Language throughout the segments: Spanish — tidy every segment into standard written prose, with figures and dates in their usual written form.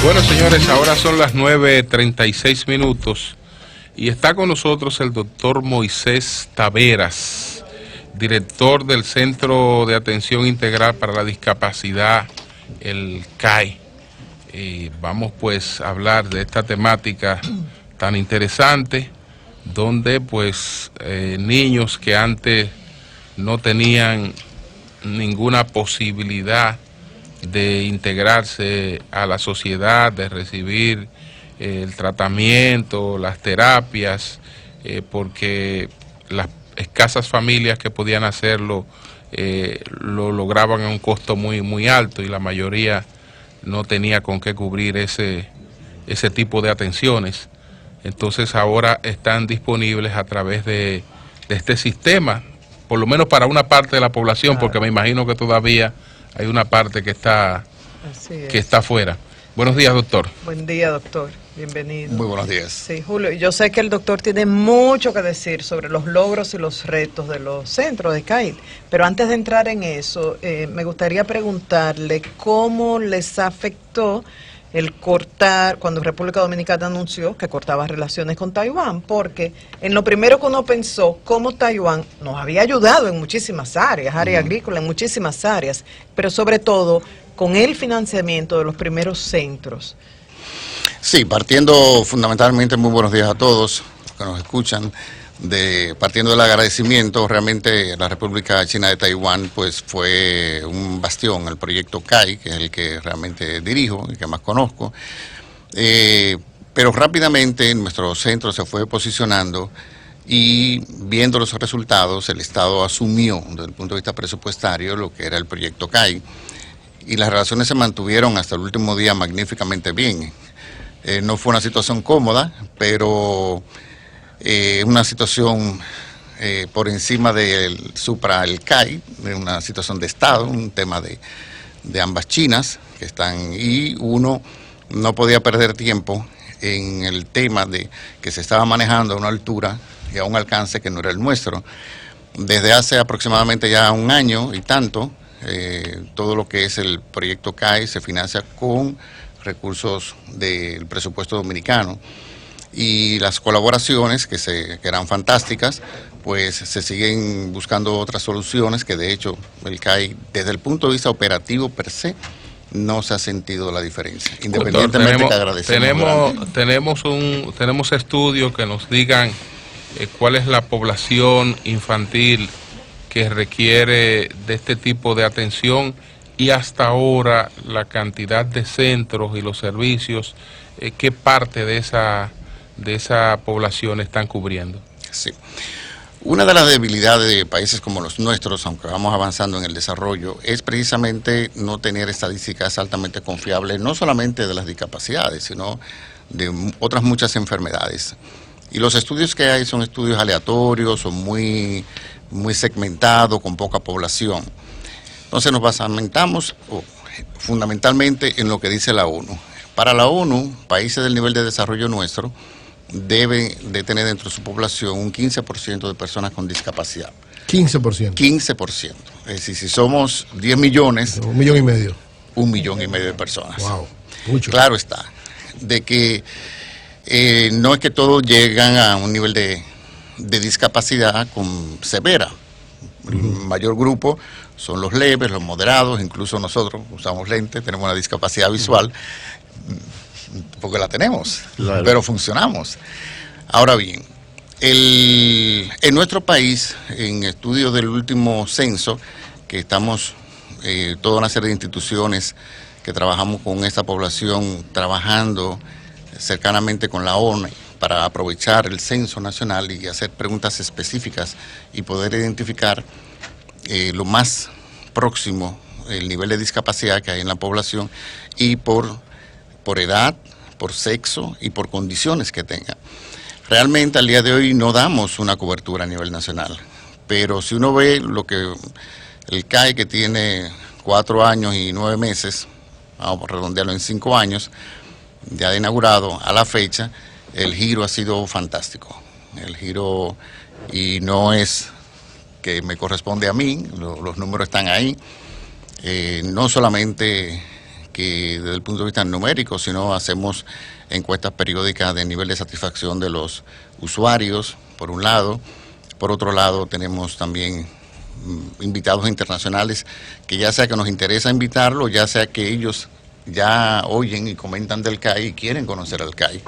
Bueno, señores, ahora son las 9:36 minutos y está con nosotros el doctor Moisés Taveras, director del Centro de Atención Integral para la Discapacidad, el CAI. Vamos pues a hablar de esta temática tan interesante, donde pues niños que antes no tenían ninguna posibilidad de integrarse a la sociedad, de recibir el tratamiento, las terapias, porque las escasas familias que podían hacerlo lo lograban a un costo muy alto y la mayoría no tenía con qué cubrir ese tipo de atenciones. Entonces ahora están disponibles a través de este sistema, por lo menos para una parte de la población, claro, porque me imagino que todavía hay una parte que está fuera. Buenos días, doctor. Buen día, doctor. Bienvenido. Muy buenos días. Sí, Julio, yo sé que el doctor tiene mucho que decir sobre los logros y los retos de los centros de CAI, pero antes de entrar en eso, me gustaría preguntarle cómo les afectó el cortar, cuando República Dominicana anunció que cortaba relaciones con Taiwán, porque en lo primero que uno pensó, cómo Taiwán nos había ayudado en muchísimas áreas, área agrícola, en muchísimas áreas, pero sobre todo con el financiamiento de los primeros centros. Sí, partiendo fundamentalmente, muy buenos días a todos que nos escuchan, partiendo del agradecimiento, realmente la República China de Taiwán pues fue un bastión, el proyecto CAI, que es el que realmente dirijo y que más conozco, pero rápidamente nuestro centro se fue posicionando y viendo los resultados, el Estado asumió desde el punto de vista presupuestario lo que era el proyecto CAI y las relaciones se mantuvieron hasta el último día magníficamente bien. No fue una situación cómoda, pero una situación por encima del el CAI, de una situación de Estado, un tema de ambas Chinas que están, y uno no podía perder tiempo en el tema de que se estaba manejando a una altura y a un alcance que no era el nuestro. Desde hace aproximadamente ya un año y tanto, todo lo que es el proyecto CAI se financia con recursos del presupuesto dominicano y las colaboraciones que eran fantásticas, pues se siguen buscando otras soluciones que de hecho el CAI desde el punto de vista operativo per se no se ha sentido la diferencia, independientemente que agradecemos. Tenemos estudios que nos digan cuál es la población infantil que requiere de este tipo de atención y hasta ahora la cantidad de centros y los servicios, ¿qué parte de esa población están cubriendo? Sí. Una de las debilidades de países como los nuestros, aunque vamos avanzando en el desarrollo, es precisamente no tener estadísticas altamente confiables, no solamente de las discapacidades, sino de otras muchas enfermedades. Y los estudios que hay son estudios aleatorios, son muy segmentados, con poca población. Entonces nos basamentamos fundamentalmente en lo que dice la ONU. Para la ONU, países del nivel de desarrollo nuestro deben de tener dentro de su población un 15% de personas con discapacidad. 15%. 15%. Es decir, si somos 10 millones... 1,5 millones. 1,5 millones de personas. Wow, mucho. Claro está, de que no es que todos llegan a un nivel de discapacidad severa. El mayor grupo son los leves, los moderados, incluso nosotros usamos lentes, tenemos una discapacidad visual, porque la tenemos, claro, pero funcionamos. Ahora bien, en nuestro país, en estudios del último censo, que estamos, toda una serie de instituciones que trabajamos con esta población, trabajando cercanamente con la ONU, para aprovechar el censo nacional y hacer preguntas específicas y poder identificar lo más próximo, el nivel de discapacidad que hay en la población y por edad, por sexo y por condiciones que tenga. Realmente al día de hoy no damos una cobertura a nivel nacional, pero si uno ve lo que el CAI, que tiene 4 años y 9 meses, vamos a redondearlo en 5 años, ya de inaugurado a la fecha, el giro ha sido fantástico. El giro, y no es que me corresponde a mí, los números están ahí, no solamente que desde el punto de vista numérico, sino hacemos encuestas periódicas de nivel de satisfacción de los usuarios, por un lado. Por otro lado, tenemos también invitados internacionales que ya sea que nos interesa invitarlos, ya sea que ellos ya oyen y comentan del CAI y quieren conocer al CAI.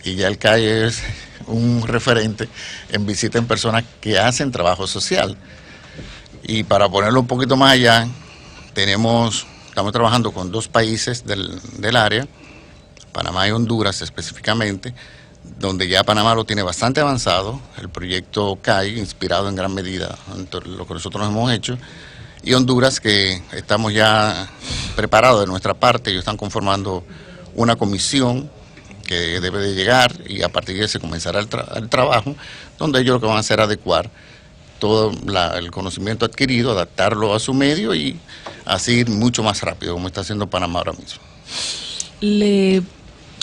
Y ya el CAI es un referente en visita en personas que hacen trabajo social. Y para ponerlo un poquito más allá, estamos trabajando con 2 países del área, Panamá y Honduras específicamente, donde ya Panamá lo tiene bastante avanzado, el proyecto CAI, inspirado en gran medida en lo que nosotros hemos hecho, y Honduras, que estamos ya preparados de nuestra parte. Ellos están conformando una comisión que debe de llegar y a partir de ese comenzará el trabajo, donde ellos lo que van a hacer es adecuar todo el conocimiento adquirido, adaptarlo a su medio y así ir mucho más rápido, como está haciendo Panamá ahora mismo.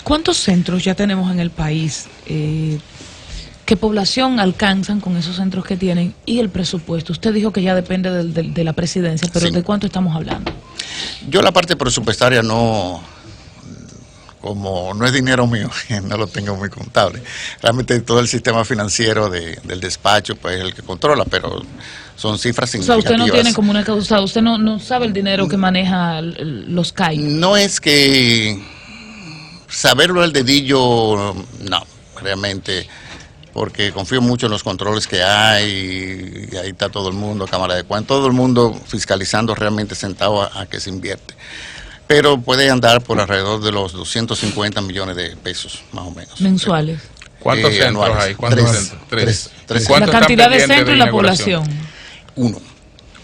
¿Cuántos centros ya tenemos en el país? ¿Qué población alcanzan con esos centros que tienen? Y el presupuesto. Usted dijo que ya depende de la presidencia, pero Sí. ¿de cuánto estamos hablando? Yo la parte presupuestaria como no es dinero mío, no lo tengo muy contable. Realmente todo el sistema financiero del despacho pues es el que controla, pero son cifras O sea, significativas. usted no tiene como una causa, usted no sabe el dinero que maneja los CAI. No es que saberlo al dedillo, no, realmente, porque confío mucho en los controles que hay, y ahí está todo el mundo, Cámara de Cuentas, todo el mundo fiscalizando realmente sentado a que se invierte. Pero puede andar por alrededor de los 250 millones de pesos, más o menos. Mensuales. ¿Cuántos centros anuales. hay? ¿Cuántos Tres. centros? Tres. La ¿Cuántos están cantidad de pendientes centros y la inauguración? población.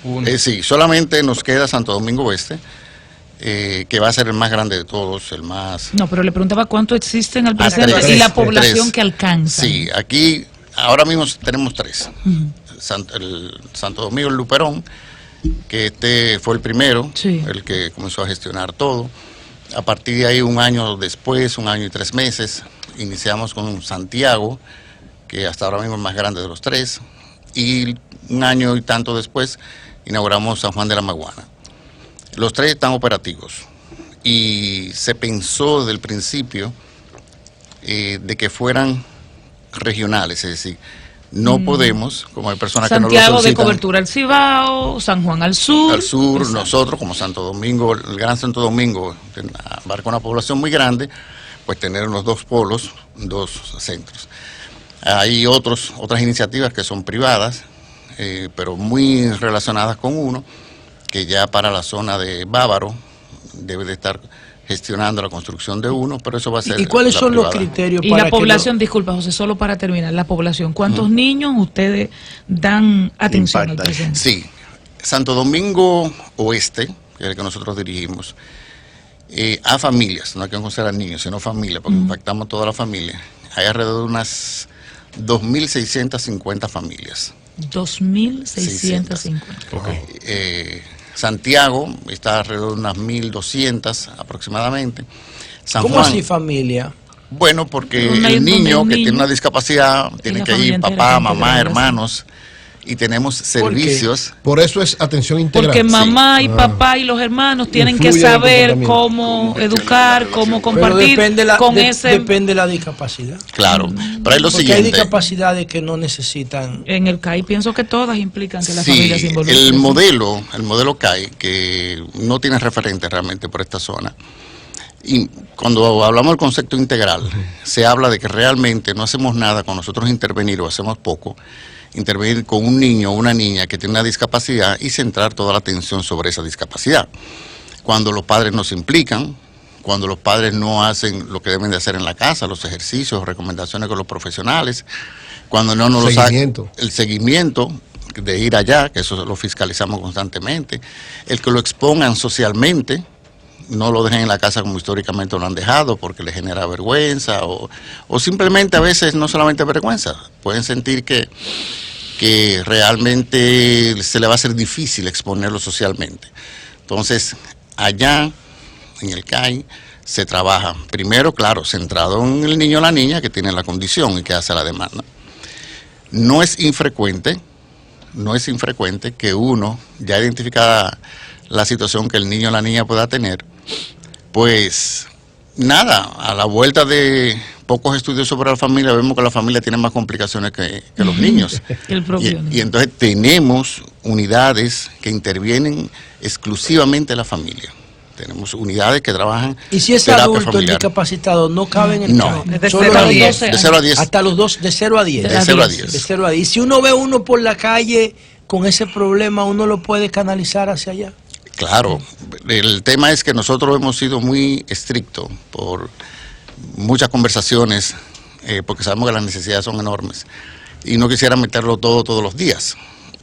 Uno. Sí, solamente nos queda Santo Domingo Oeste, que va a ser el más grande de todos, el más... No, pero le preguntaba cuánto existen al tres. presente y la población Tres. que alcanza. Sí, aquí ahora mismo tenemos 3. El Santo Domingo, el Luperón, que fue el primero, Sí. el que comenzó a gestionar todo. A partir de ahí, un año después, 1 año y 3 meses, iniciamos con Santiago, que hasta ahora mismo es el más grande de los 3, y 1 año y tanto después inauguramos San Juan de la Maguana. Los 3 están operativos y se pensó desde el principio de que fueran regionales, es decir, no podemos, como hay personas que no lo Santiago de solicitan, cobertura al Cibao, San Juan al sur. al sur, Exacto. nosotros como Santo Domingo, el Gran Santo Domingo, abarca una población muy grande, pues tener los 2 polos, 2 centros. Hay otras iniciativas que son privadas, pero muy relacionadas con uno, que ya para la zona de Bávaro debe de estar gestionando la construcción de uno, pero eso va a ser ¿Y cuáles la son los privada. criterios Y para la población, disculpa José, solo para terminar, la población, ¿cuántos niños ustedes dan atención Impacta. al presente? Sí, Santo Domingo Oeste, que es el que nosotros dirigimos, a familias, no hay que considerar niños, sino familias, porque impactamos toda la familia. Hay alrededor de unas 2.650 familias. 2.650. Santiago está alrededor de unas 1.200 aproximadamente. San ¿Cómo Juan, así familia? bueno, porque Donde hay- el donde hay niño un que niño tiene una discapacidad tiene la que familia ir entera papá, está mamá, integrada, hermanos, y tenemos servicios. Por eso es atención integral. Porque mamá y Ah. papá y los hermanos tienen que Influye en el saber comportamiento. cómo educar, cómo Pero compartir con ese... depende la discapacidad. Claro, pero hay lo Porque hay siguiente. discapacidades que no necesitan. En el CAI pienso que todas implican que la Sí, familia se involucre. el modelo CAI, que no tiene referente realmente por esta zona. Y cuando hablamos del concepto integral, se habla de que realmente no hacemos nada con nosotros intervenir o hacemos poco, intervenir con un niño o una niña que tiene una discapacidad y centrar toda la atención sobre esa discapacidad. Cuando los padres no se implican, cuando los padres no hacen lo que deben de hacer en la casa, los ejercicios, recomendaciones con los profesionales, cuando no nos Seguimiento. el seguimiento de ir allá, que eso lo fiscalizamos constantemente, el que lo expongan socialmente, no lo dejen en la casa como históricamente lo han dejado porque les genera vergüenza o simplemente a veces no solamente vergüenza, pueden sentir que realmente se le va a ser difícil exponerlo socialmente. Entonces, allá en el CAI se trabaja, primero, claro, centrado en el niño o la niña que tiene la condición y que hace la demanda. No es infrecuente que uno, ya identificada la situación que el niño o la niña pueda tener, Pues nada, a la vuelta de pocos estudios sobre la familia, vemos que la familia tiene más complicaciones que los niños. El propio niño. Y entonces tenemos unidades que intervienen exclusivamente en la familia. Tenemos unidades que trabajan Y si es terapia adulto, el familiar. discapacitado no cabe en el No. plan. De Solo 0 a los 10. 12 De 0 a 10. Hasta los dos, de 0 a 10. De 0 a De 10. 0 a 10. Y si uno ve uno por la calle con ese problema, uno lo puede canalizar hacia allá. Claro, el tema es que nosotros hemos sido muy estrictos por muchas conversaciones, porque sabemos que las necesidades son enormes y no quisiera meterlo todo todos los días,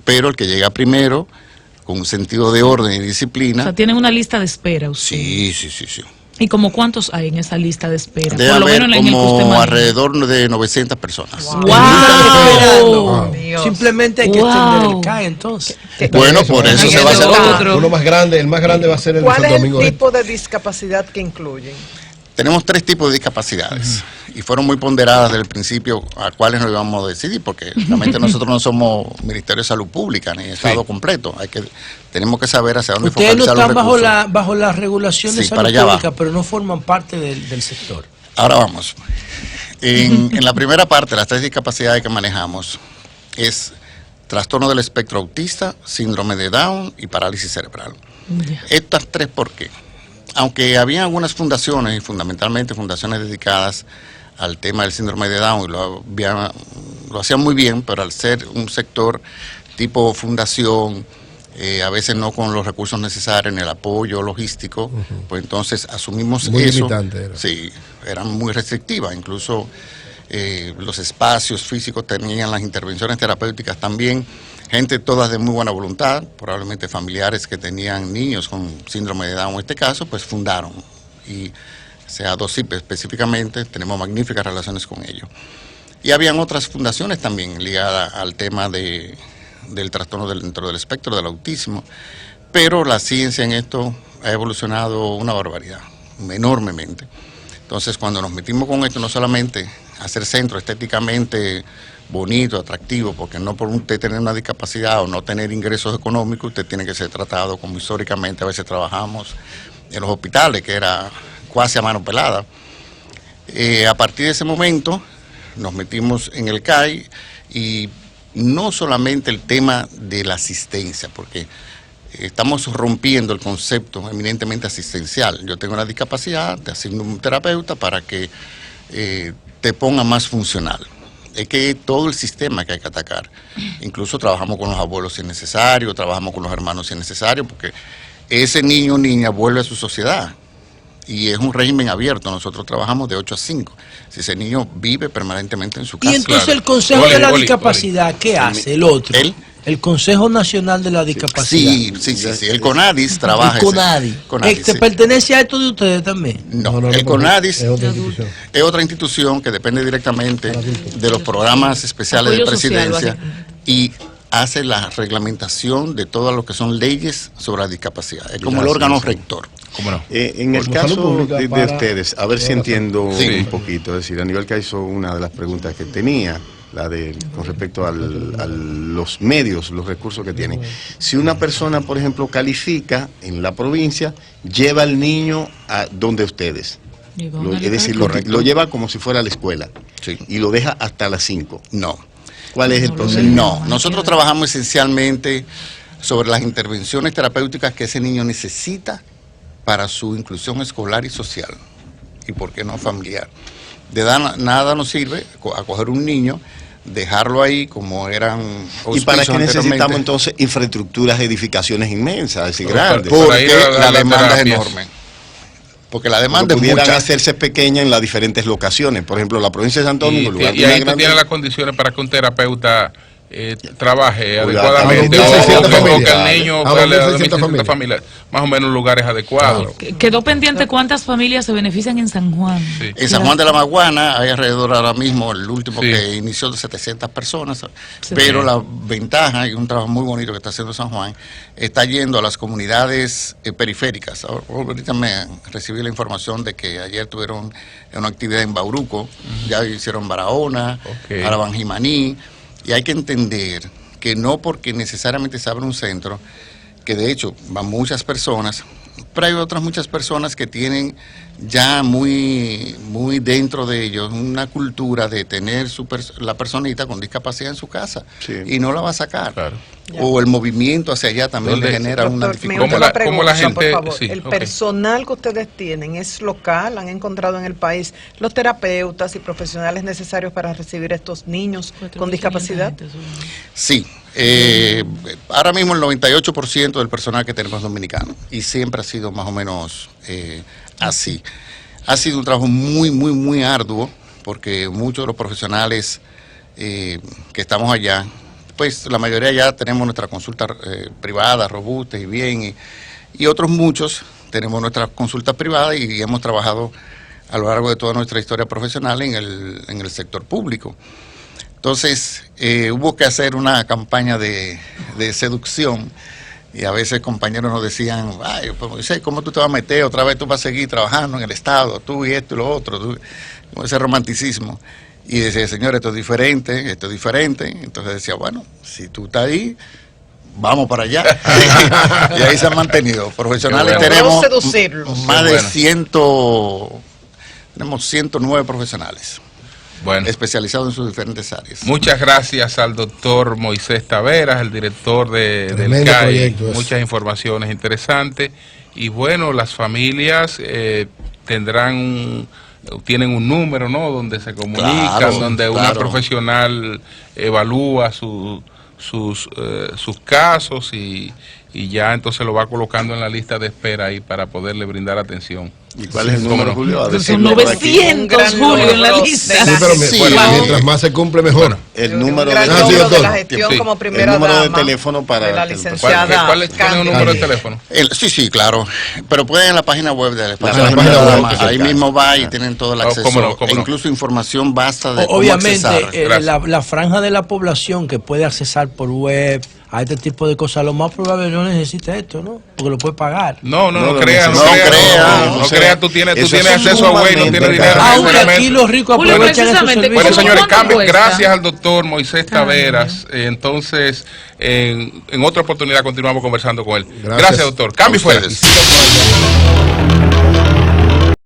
pero el que llega primero, con un sentido de orden y O disciplina, sea, tienen una lista de espera usted. sí. ¿Y como cuántos hay en esa lista de espera? Debe Por lo haber menos en el que usted como maneja. alrededor de 900 personas. ¡Wow! Dios. Simplemente hay que Wow. extender el CAE entonces. Bueno, por eso En se el va a hacer otro. Uno más grande, el más grande va a ser el de ¿Cuál Santo es el Domingo Este. tipo de discapacidad que incluyen? Tenemos 3 tipos de discapacidades y fueron muy ponderadas desde el principio a cuáles nos íbamos a decidir, porque realmente nosotros no somos Ministerio de Salud Pública ni Estado completo. Tenemos que saber hacia dónde Ustedes no focalizar los están recursos. bajo la regulación de Sí, salud para allá pública, va. pero no forman parte del sector. Ahora vamos. En la primera parte, las 3 discapacidades que manejamos es trastorno del espectro autista, síndrome de Down y parálisis cerebral. Ya. Estas 3, ¿por qué? Aunque había algunas fundaciones, y fundamentalmente fundaciones dedicadas al tema del síndrome de Down, y lo hacían muy bien, pero al ser un sector tipo fundación, a veces no con los recursos necesarios ni el apoyo logístico, pues entonces asumimos Muy eso. limitante era. Sí, eran muy restrictivas, incluso los espacios físicos tenían las intervenciones terapéuticas también. Gente todas de muy buena voluntad, probablemente familiares que tenían niños con síndrome de Down en este caso, pues fundaron. Y sea DOCIP específicamente, tenemos magníficas relaciones con ellos. Y habían otras fundaciones también ligadas al tema del trastorno dentro del espectro del autismo, pero la ciencia en esto ha evolucionado una barbaridad, enormemente. Entonces, cuando nos metimos con esto, no solamente hacer centro estéticamente bonito, atractivo, porque no por usted tener una discapacidad o no tener ingresos económicos, usted tiene que ser tratado como históricamente a veces trabajamos en los hospitales, que era casi a mano pelada. A partir de ese momento nos metimos en el CAI y no solamente el tema de la asistencia, porque estamos rompiendo el concepto eminentemente asistencial. Yo tengo una discapacidad, te asigno un terapeuta para que te ponga más funcional. Es que todo el sistema que hay que atacar. Incluso trabajamos con los abuelos si es necesario, trabajamos con los hermanos si es necesario, porque ese niño o niña vuelve a su sociedad. Y es un régimen abierto, nosotros trabajamos de 8 a 5. Si ese niño vive permanentemente en su casa. Y entonces Claro. el Consejo Oli, de la Oli, Discapacidad, ¿qué hace el otro? ¿El? El Consejo Nacional de la Discapacidad. Sí. El CONADIS trabaja. El CONADI. CONADIS, ¿Te sí. pertenece a esto de ustedes también? No, el porque CONADIS es otra institución. es otra institución que depende directamente de los programas especiales de Apoyo social, presidencia básicamente. y hace la reglamentación de todas lo que son leyes sobre la discapacidad. Es como el órgano rector. ¿Cómo no? En el Como caso salud pública de para ustedes, a ver si entiendo Sí. un poquito, es decir, Aníbal Caizo, una de las preguntas que tenía, con respecto a los medios, los recursos que tienen. Si una persona, por ejemplo, califica en la provincia, lleva al niño a donde ustedes. Es decir, lo lleva como si fuera a la escuela. Sí. Y lo deja hasta las 5. No. ¿Cuál es el No, proceso? No, nosotros trabajamos esencialmente sobre las intervenciones terapéuticas que ese niño necesita para su inclusión escolar y social, y por qué no familiar. Nada nos sirve acoger un niño, dejarlo ahí como eran ¿Y para qué auspicios necesitamos anteriormente, entonces infraestructuras, edificaciones inmensas, es decir, Pero grandes? por porque ahí a la las demanda es terapias. enorme. Porque la Porque demanda es pudieran mucha. hacerse pequeña en las diferentes locaciones. Por ejemplo, la provincia de Santo Domingo, en lugar de Y una ahí tú gran- tienes las condiciones para que un terapeuta trabaje Oiga, adecuadamente a o 2.600 que el familias. niño A pueda le 2.600 2.600 familias, más o menos lugares adecuados. Quedó pendiente cuántas familias se benefician en San Juan. Sí. En San Juan de la Maguana hay alrededor ahora mismo, el último Sí. que inició de 700 personas, Sí. pero la ventaja, y un trabajo muy bonito que está haciendo San Juan, está yendo a las comunidades periféricas. Ahorita me recibí la información de que ayer tuvieron una actividad en Bauruco, ya hicieron Barahona, Ok. ahora van Jimaní, y hay que entender que no porque necesariamente se abre un centro, que de hecho van muchas personas, pero hay otras muchas personas que tienen ya muy dentro de ellos una cultura de tener la personita con discapacidad en su casa, Sí. y no la va a sacar. Claro. O el movimiento hacia allá también le ¿Dónde? genera una Doctor, me dificultad. ¿Cómo otra cómo la pregunta, gente- por favor. sí, ¿El ok. personal que ustedes tienen es local? ¿Han encontrado en el país los terapeutas y profesionales necesarios para recibir a estos niños con discapacidad? Sí, ahora mismo el 98% del personal que tenemos es dominicano, y siempre ha sido más o menos así. Ha sido un trabajo muy arduo, porque muchos de los profesionales que estamos allá, pues la mayoría ya tenemos nuestra consulta privada, robusta y bien, y otros muchos tenemos nuestras consultas privadas y hemos trabajado a lo largo de toda nuestra historia profesional en el sector público. Entonces, hubo que hacer una campaña de seducción, y a veces compañeros nos decían, ay, pues, Moisés, ¿cómo tú te vas a meter? Otra vez tú vas a seguir trabajando en el Estado, tú y esto y lo otro, con ese romanticismo. Y decía, señor, esto es diferente, esto es diferente. Entonces decía, bueno, si tú estás ahí, vamos para allá. Y ahí se han mantenido. Profesionales Qué bueno. tenemos Logró seducirlos. más Qué de bueno. tenemos 109 profesionales Bueno. especializados en sus diferentes áreas. Muchas gracias al doctor Moisés Taveras, el director del Tremendo CAI. proyecto ese. Muchas informaciones interesantes. Y bueno, las familias tienen un número, ¿no?, donde se comunican, Claro, donde una claro. profesional evalúa sus casos y ya entonces lo va colocando en la lista de espera ahí para poderle brindar atención. ¿Y cuál es el ¿Cómo número, no? Julio? A Son decirlo por aquí. 900, Julio, en la logro lista. de Sí, la pero Sí, bueno, wow. mientras más se cumple, mejor. El un número gran Ah, sí, logro de doctor. la gestión Sí. como El primera número de dama teléfono para de la el- licenciada ¿Tiene un Cándido. número de teléfono? Sí, claro. Pero pueden en la página web de la página web, ahí que se mismo va y cae. tienen todo el Oh, acceso. cómo no, cómo e no. incluso información basta de cómo Obviamente, accesar. Gracias. la franja de la población que puede accesar por web a este tipo de cosas, lo más probable no necesita esto, ¿no? Porque lo puede pagar. No No lo crea, no necesita. crea, No no crea. crea, tú tienes Eso es acceso a web, no tienes sumamente dinero. caro. Aunque necesariamente. aquí los ricos Julio, aprovechan esos precisamente, servicios. Bueno, señores, ¿Cuánto cuesta? gracias al doctor Moisés Cambio. Taveras. Entonces, en otra oportunidad continuamos conversando con él. Gracias. Gracias, doctor. Cambio y A fuera. ustedes.